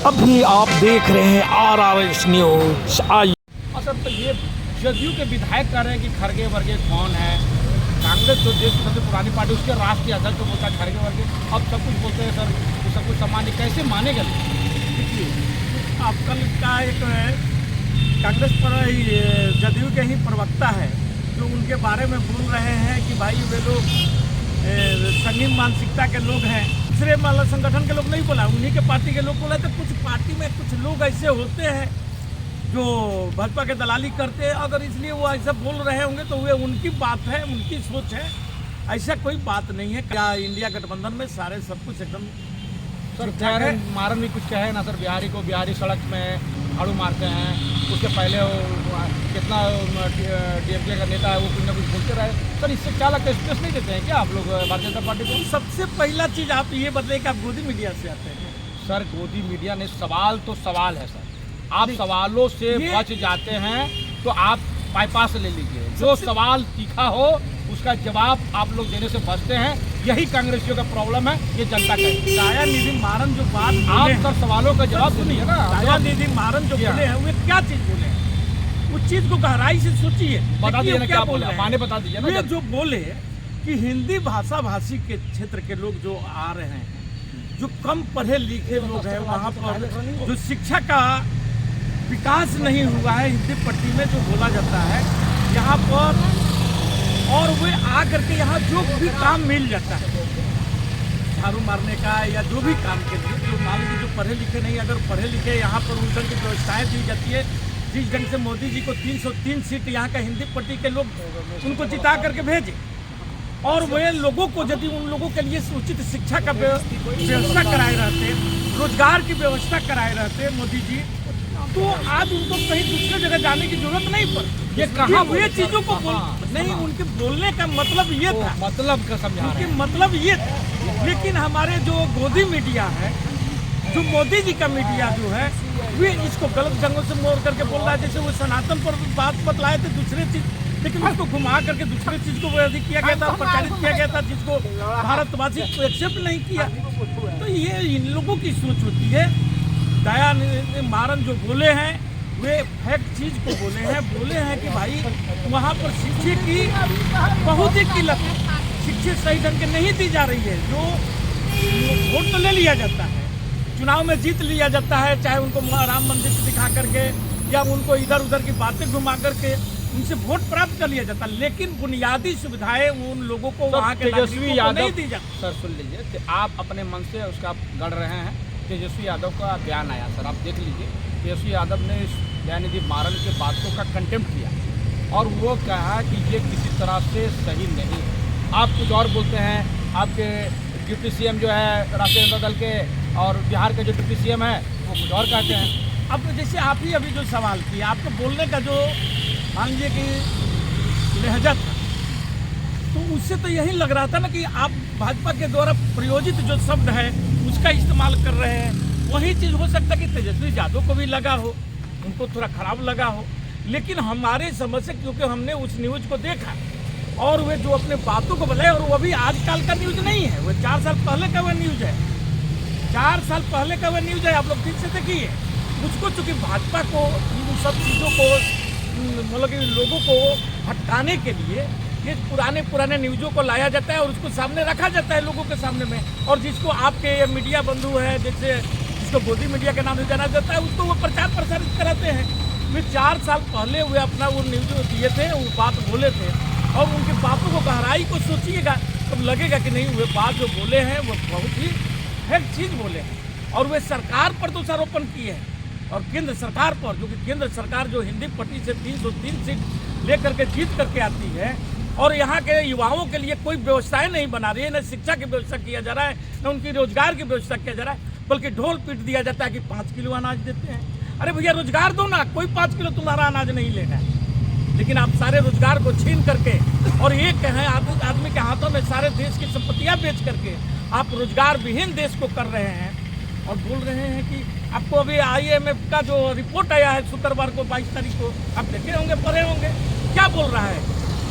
अभी आप देख रहे हैं RRS न्यूज। आइए। सर, तो ये जदयू के विधायक कह रहे हैं कि खड़गे वर्गे कौन है। कांग्रेस जो देश की सबसे पुरानी पार्टी, उसके राष्ट्रीय अध्यक्ष को बोलता है खड़गे वर्गे। अब सब कुछ बोलते हैं सर, तो सब कुछ सामान्य कैसे माने गए? अब कल का एक कांग्रेस पर जदयू के ही प्रवक्ता है जो उनके बारे में बोल रहे हैं कि भाई वे लोग संगीन मानसिकता के लोग हैं। दूसरे मतलब संगठन के लोग नहीं बोला, उन्हीं के पार्टी के लोग बोला। तो कुछ पार्टी में कुछ लोग ऐसे होते हैं जो भाजपा के दलाली करते हैं। अगर इसलिए वो ऐसा बोल रहे होंगे तो वे उनकी बात है, उनकी सोच है। ऐसा कोई बात नहीं है। क्या इंडिया गठबंधन में सारे सब कुछ एकदम सर मारन भी कुछ कहे ना सर। बिहारी को बिहारी सड़क में झाड़ू मारते हैं। उसके पहले कितना DMK का नेता है वो कुछ ना कुछ बोलते रहे। सर, इससे क्या लगता है, स्ट्रेस नहीं देते हैं क्या आप लोग भारतीय जनता पार्टी को? सबसे पहला चीज़ आप ये बदले कि आप गोदी मीडिया से आते हैं। सर, गोदी मीडिया ने सवाल तो सवाल है सर। आप सवालों से बच जाते हैं तो आप बाईपास ले लीजिए। जो सवाल तीखा हो उसका जवाब आप लोग देने से बचते हैं। यही कांग्रेसियों का प्रॉब्लम है, ये जनता का है। दयानिधि मारन जो बात आप सर सवालों का जवाब सुनिए ना। दयानिधि मारन जो बोले हैं वे क्या चीज बोले हैं, उस चीज को गहराई से सोचिए। बता दीजिए ना क्या बोले, माने बता दीजिए ना। वे जो बोले कि हिंदी भाषा भाषी के क्षेत्र के लोग जो आ रहे हैं, जो कम पढ़े लिखे लोग हैं, वहाँ पर जो शिक्षा का विकास नहीं हुआ है, हिंदी पट्टी में जो बोला जाता है यहाँ पर, और वे आ करके यहाँ जो भी काम मिल जाता है झाड़ू मारने का या जो भी काम के लिए, जो मान लीजिए जो पढ़े लिखे नहीं, अगर पढ़े लिखे यहाँ पर उस ढंग की व्यवस्थाएँ दी जाती है। जिस ढंग से मोदी जी को 303 सीट यहाँ का हिंदी पट्टी के लोग उनको जिता करके भेजे, और वे लोगों को यदि उन लोगों के लिए उचित शिक्षा का व्यवस्था कराए रहते, रोजगार की व्यवस्था कराए रहते मोदी जी, तो आज उनको कहीं दूसरी जगह जाने की जरूरत नहीं पड़ती। ये कहाँ ये चीजों को नहीं, उनके बोलने का मतलब ये था, मतलब का समझा रहे हैं। मतलब ये था। लेकिन हमारे जो गोदी मीडिया है, जो मोदी जी का मीडिया जो है, वे इसको गलत ढंगों से मोड़ करके बोल रहा है। जैसे वो सनातन पर बात बतलाए थे दूसरे चीज, लेकिन उसको घुमा करके दूसरे चीज को अधिक किया गया था, प्रचारित किया गया था, जिसको भारतवासी एक्सेप्ट नहीं किया। तो ये इन लोगों की सोच होती है। दयानिधि मारन जो बोले हैं वे फैक्ट चीज को बोले हैं कि भाई वहाँ पर शिक्षा की बहुत ही किल्लत है, शिक्षा सही ढंग के नहीं दी जा रही है। जो वोट तो ले लिया जाता है, चुनाव में जीत लिया जाता है, चाहे उनको राम मंदिर से दिखा करके या उनको इधर उधर की बातें घुमा करके उनसे वोट प्राप्त कर लिया जाता है, लेकिन बुनियादी सुविधाएं उन लोगों को वहाँ के तेजस्वी यादव नहीं दी जाती। सर सुन लीजिए कि आप अपने मन से उसका गढ़ रहे हैं। तेजस्वी यादव का बयान आया सर, आप देख लीजिए। तेजस्वी यादव ने इस दयानिधि मारन के बातों का कंटेम्प्ट किया और वो कहा कि ये किसी तरह से सही नहीं है। आप कुछ और बोलते हैं। आपके डिप्टी CM जो है राष्ट्रीय जनता दल के और बिहार के जो डिप्टी CM है वो कुछ और कहते हैं। अब जैसे आप ही अभी जो सवाल किया, आपको बोलने का जो मान लीजिए कि लहजा था, तो उससे तो यही लग रहा था ना कि आप भाजपा के द्वारा प्रयोजित जो शब्द है उसका इस्तेमाल कर रहे हैं। वही चीज़ हो सकता है कि तेजस्वी यादव को भी लगा हो, उनको थोड़ा खराब लगा हो। लेकिन हमारे समझ से, क्योंकि हमने उस न्यूज़ को देखा और वे जो अपने बातों को बताए, और वो भी आजकल का न्यूज़ नहीं है, वो 4 साल पहले का वह न्यूज़ है। 4 साल पहले का वह न्यूज़ है, आप लोग ठीक से देखिए। मुझको चूँकि भाजपा को इन सब चीज़ों को मतलब कि लोगों को भटकाने के लिए ये पुराने न्यूज़ों को लाया जाता है और उसको सामने रखा जाता है लोगों के सामने में। और जिसको आपके ये मीडिया बंधु है, जैसे जिसको गोदी मीडिया के नाम से जाना जाता है, उसको वो प्रचार प्रसारित कराते हैं। वे 4 साल पहले वे अपना वो न्यूज़ दिए थे, वो बात बोले थे, और उनकी बातों को गहराई को सोचिएगा तब लगेगा कि नहीं, वे बात जो बोले हैं वो बहुत ही फैक्ट चीज़ बोले हैं। और वे सरकार पर दोषारोपण किए हैं, और केंद्र सरकार पर, जो कि केंद्र सरकार जो हिंदी पट्टी से 303 सीट लेकर के जीत करके आती है और यहाँ के युवाओं के लिए कोई व्यवस्थाएं नहीं बना रही है, न शिक्षा की व्यवस्था किया जा रहा है, न उनकी रोजगार की व्यवस्था किया जा रहा है, बल्कि ढोल पीट दिया जाता है कि 5 किलो अनाज देते हैं। अरे भैया रोजगार दो ना, कोई 5 किलो तुम्हारा अनाज नहीं लेना है। लेकिन आप सारे रोजगार को छीन करके और एक है आदमी के हाथों में सारे देश की संपत्तियाँ बेच करके आप रोजगार विहीन देश को कर रहे हैं। और बोल रहे हैं कि आपको अभी IMF का जो रिपोर्ट आया है शुक्रवार को 22 तारीख को, आप देखे होंगे, पढ़े होंगे। क्या बोल रहा है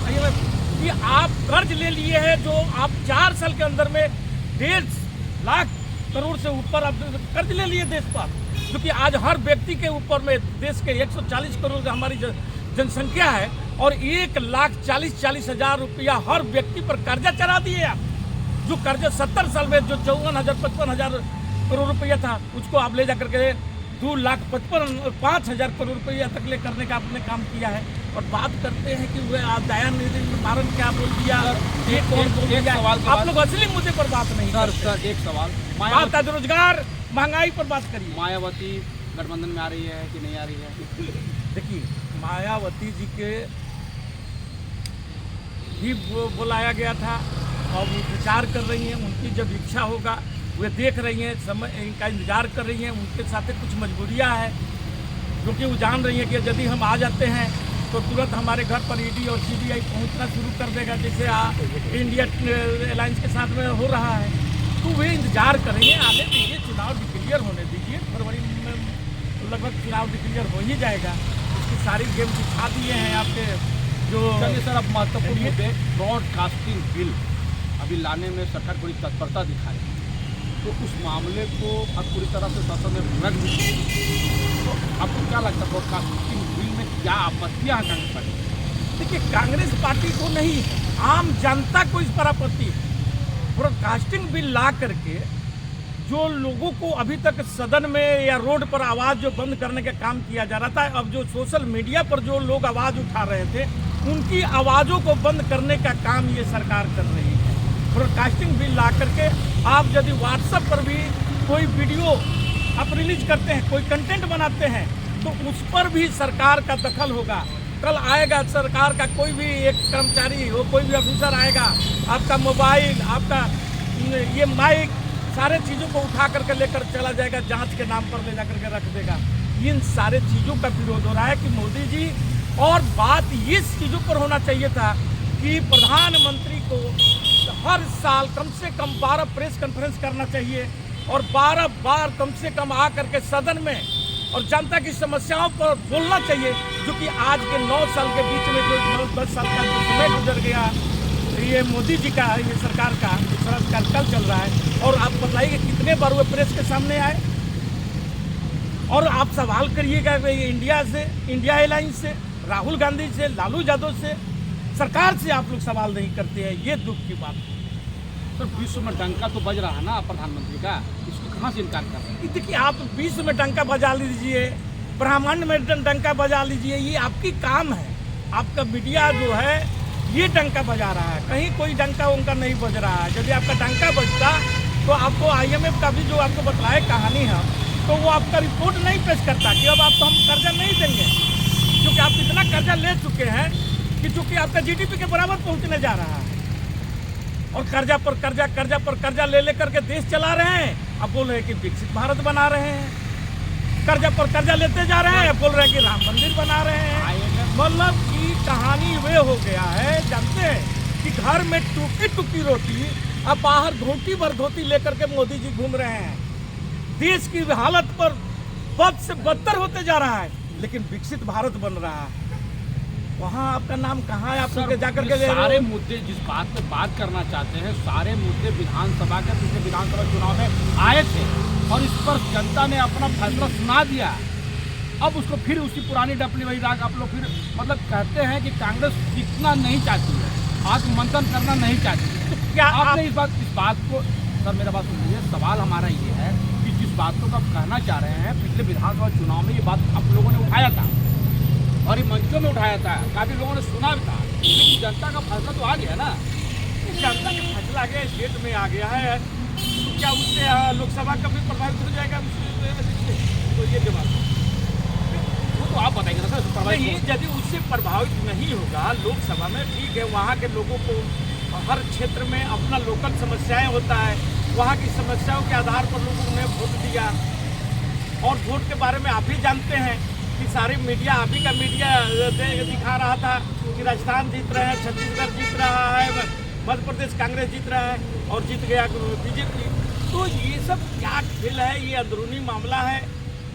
IMF कि आप कर्ज ले लिए हैं, जो आप 4 साल के अंदर में 1.5 लाख करोड़ से ऊपर आप कर्ज ले लिए देश पर। क्योंकि आज हर व्यक्ति के ऊपर में देश के 140 करोड़ हमारी जनसंख्या है और 1,40,000 रुपया हर व्यक्ति पर कर्जा चढ़ा दिए आप। जो कर्जा 70 साल में जो 54,000 55,000 करोड़ रुपया था उसको आप ले जाकर के 2,55,000 करोड़ रुपया तक ले करने का आपने काम किया है। और बात करते हैं कि वह दयानिधि मारन क्या बोल दिया, आप लोग असली मुद्दे पर बात नहीं करते। सर एक सवाल, बात है रोजगार महंगाई पर बात करिए। मायावती गठबंधन में आ रही है कि नहीं आ रही है? देखिए मायावती जी के भी बुलाया गया था और वो विचार कर रही हैं, उनकी जब इच्छा होगा वे देख रही हैं, समय इनका इंतजार कर रही हैं। उनके साथ कुछ मजबूरियां हैं क्योंकि वो जान रही हैं कि यदि हम आ जाते हैं तो तुरंत हमारे घर पर ईडी और सीबीआई पहुंचना शुरू कर देगा, जैसे इंडिया एलायंस के साथ में हो रहा है। तो वे इंतजार करेंगे, आने दीजिए, चुनाव डिक्लेयर होने दीजिए। फरवरी में लगभग चुनाव डिक्लेयर हो ही जाएगा। उसकी सारी गेम दिखा दिए हैं आपके जो। चलिए सर, अब महत्वपूर्ण मुद्दे, ब्रॉडकास्टिंग बिल अभी लाने में सरकार बड़ी तत्परता दिखा रही है, तो उस मामले को अब पूरी तरह से संसद में रख दी। तो आपको क्या लगता है ब्रॉडकास्टिंग बिल में क्या आपत्तियां हैं कांग्रेस पार्टी? देखिए कांग्रेस पार्टी को नहीं, आम जनता को इस पर आपत्ति है। ब्रॉडकास्टिंग बिल ला करके जो लोगों को अभी तक सदन में या रोड पर आवाज़ जो बंद करने का काम किया जा रहा था, अब जो सोशल मीडिया पर जो लोग आवाज़ उठा रहे थे उनकी आवाज़ों को बंद करने का काम ये सरकार कर रही है। ब्रॉडकास्टिंग बिल ला करके आप यदि व्हाट्सएप पर भी कोई वीडियो आप रिलीज करते हैं, कोई कंटेंट बनाते हैं, तो उस पर भी सरकार का दखल होगा। कल आएगा सरकार का कोई भी एक कर्मचारी हो, कोई भी ऑफिसर आएगा, आपका मोबाइल, आपका ये माइक, सारे चीज़ों को उठा करके लेकर चला जाएगा, जांच के नाम पर ले जा करके रख देगा। इन सारे चीज़ों का विरोध हो रहा है कि मोदी जी, और बात इस चीज़ों पर होना चाहिए था कि प्रधानमंत्री को हर साल कम से कम 12 प्रेस कॉन्फ्रेंस करना चाहिए और 12 बार कम से कम आ करके सदन में और जनता की समस्याओं पर बोलना चाहिए। जो कि आज के 9 साल के बीच में जो 9-10 साल का जो समय गुजर गया, ये मोदी जी का, ये सरकार का कल चल रहा है, और आप बताइए कितने बार वो प्रेस के सामने आए। और आप सवाल करिएगा इंडिया से, इंडिया एलायंस से, राहुल गांधी से, लालू यादव से, सरकार से आप लोग सवाल नहीं करते हैं। ये दुख की बात है। सर विश्व में डंका तो बज रहा है ना प्रधानमंत्री का, इसको कहाँ से इनकार कर रहे हैं? देखिए आप विश्व में डंका बजा लीजिए, ब्रह्मांड में डंका बजा लीजिए, ये आपकी काम है। आपका मीडिया जो है ये डंका बजा रहा है, कहीं कोई डंका उनका नहीं बज रहा है। यदि आपका डंका बजता तो आपको IMF का भी जो आपको बतलाए कहानी है, तो वो आपका रिपोर्ट नहीं पेश करता कि अब आपको हम कर्जा नहीं देंगे, क्योंकि आप इतना कर्जा ले चुके हैं कि चूँकि आपका GDP के बराबर पहुँचने जा रहा है। और कर्जा पर कर्जा, कर्जा पर कर्जा ले करके देश चला रहे हैं। अब बोल रहे हैं कि विकसित भारत बना रहे हैं, कर्जा पर कर्जा लेते जा रहे हैं। अब बोल रहे हैं कि राम मंदिर बना रहे हैं। मतलब कि कहानी वे हो गया है, जानते हैं कि घर में टूकी टूकी रोटी, अब बाहर धोती भर धोती लेकर के मोदी जी घूम रहे हैं। देश की हालत पर बद से बदतर होते जा रहा है, लेकिन विकसित भारत बन रहा है। वहाँ आपका नाम कहाँ है? आप जाकर के सारे मुद्दे जिस बात पे बात करना चाहते हैं, सारे मुद्दे विधानसभा के पिछले विधानसभा चुनाव में आए थे और इस पर जनता ने अपना फैसला सुना दिया। अब उसको फिर उसी पुरानी डपली वही राग आप लोग फिर मतलब कहते हैं कि कांग्रेस जीतना नहीं चाहती है, आत्ममंथन करना नहीं चाहती है। तो क्या आपने इस बात को, सर मेरा बात सुनिए, सवाल हमारा ये है कि जिस बात को आप कहना चाह रहे हैं, पिछले विधानसभा चुनाव में ये बात आप लोगों ने उठाया था और ये मंचों में उठाया था, काफ़ी लोगों ने सुना भी था, लेकिन जनता का फैसला तो आ गया ना। जनता का फैसला आ गया, स्टेट में आ गया है, तो क्या उससे लोकसभा का भी प्रभावित हो जाएगा? तो ये जवाब वो तो आप बताएंगे ना सर। नहीं, यदि उससे प्रभावित नहीं होगा लोकसभा में, ठीक है, वहाँ के लोगों को हर क्षेत्र में अपना लोकल समस्याएं होता है, वहाँ की समस्याओं के आधार पर लोगों ने वोट दिया। और वोट के बारे में आप ही जानते हैं कि सारी मीडिया, आप ही का मीडिया दिखा रहा था कि राजस्थान जीत रहे हैं, छत्तीसगढ़ जीत रहा है, मध्य प्रदेश कांग्रेस जीत रहा है और जीत गया बीजेपी। तो ये सब क्या खेल है? ये अंदरूनी मामला है।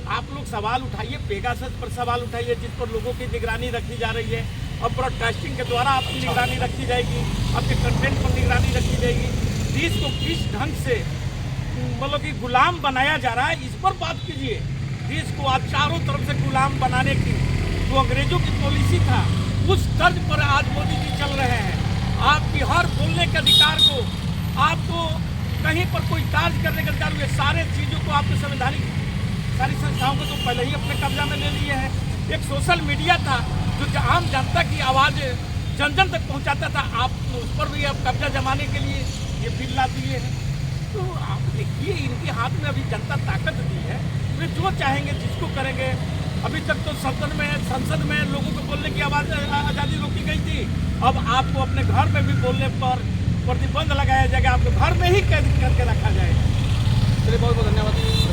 आप लोग सवाल उठाइए, पेगासस पर सवाल उठाइए, जिस पर लोगों की निगरानी रखी जा रही है। अब ब्रॉडकास्टिंग के द्वारा आपकी निगरानी रखी जाएगी, आपके कंटेंट पर निगरानी रखी जाएगी। देश को किस ढंग से मतलब कि गुलाम बनाया जा रहा है, इस पर बात कीजिए। देश को आज चारों तरफ से गुलाम बनाने की जो अंग्रेजों की पॉलिसी था, उस तर्ज पर आज मोदी जी चल रहे हैं। आपकी हर बोलने के अधिकार को, आपको कहीं पर कोई कार्य करने का अधिकार, ये सारे चीज़ों को आपके संवैधानिक सारी संस्थाओं को तो पहले ही अपने कब्जा में ले लिए हैं। एक सोशल मीडिया था जो आम जनता की आवाज़ जन जन तक पहुंचाता था, आप उस पर भी अब कब्जा जमाने के लिए ये बिल ला दिए हैं। तो आप देखिए, इनके हाथ में अभी जनता ताकत दी है, वे जो चाहेंगे जिसको करेंगे। अभी तक तो संसद में लोगों को बोलने की आज़ादी रोकी गई थी, अब आपको अपने घर में भी बोलने पर प्रतिबंध लगाया जाएगा, आपको घर में ही कैद करके रखा जाएगा। चलिए, बहुत बहुत धन्यवाद।